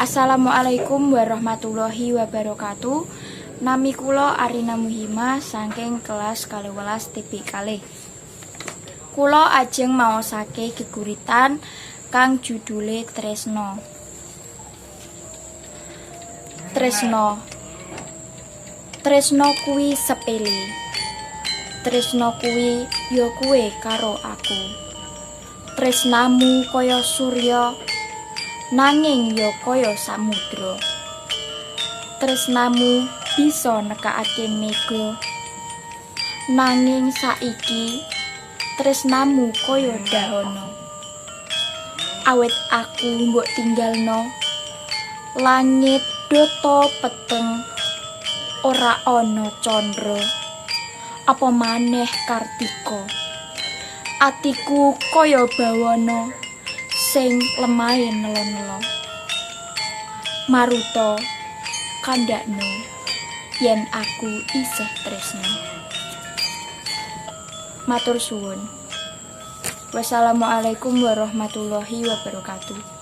Assalamualaikum warahmatullahi wabarakatuh. Nami kula Arina Muhima saking kelas 12 TP kalih. Kula ajeng maosake geguritan kang judule Tresno. Tresno kuwi sepele. Tresno kuwi ya kuwe karo aku. Tresnamu kaya surya nanging ya kaya samudra. Tresnamu bisa nekakake mega nanging saiki tresnamu kaya dahana. Awit aku mbok tinggalno langit dota peteng ora ana candra apa maneh Kartika. Atiku kaya bawana sing lemahe nelo-nelo. Maruta kandhakno yen aku isih tresno. Matur suwun. Wassalamualaikum warahmatullahi wabarakatuh.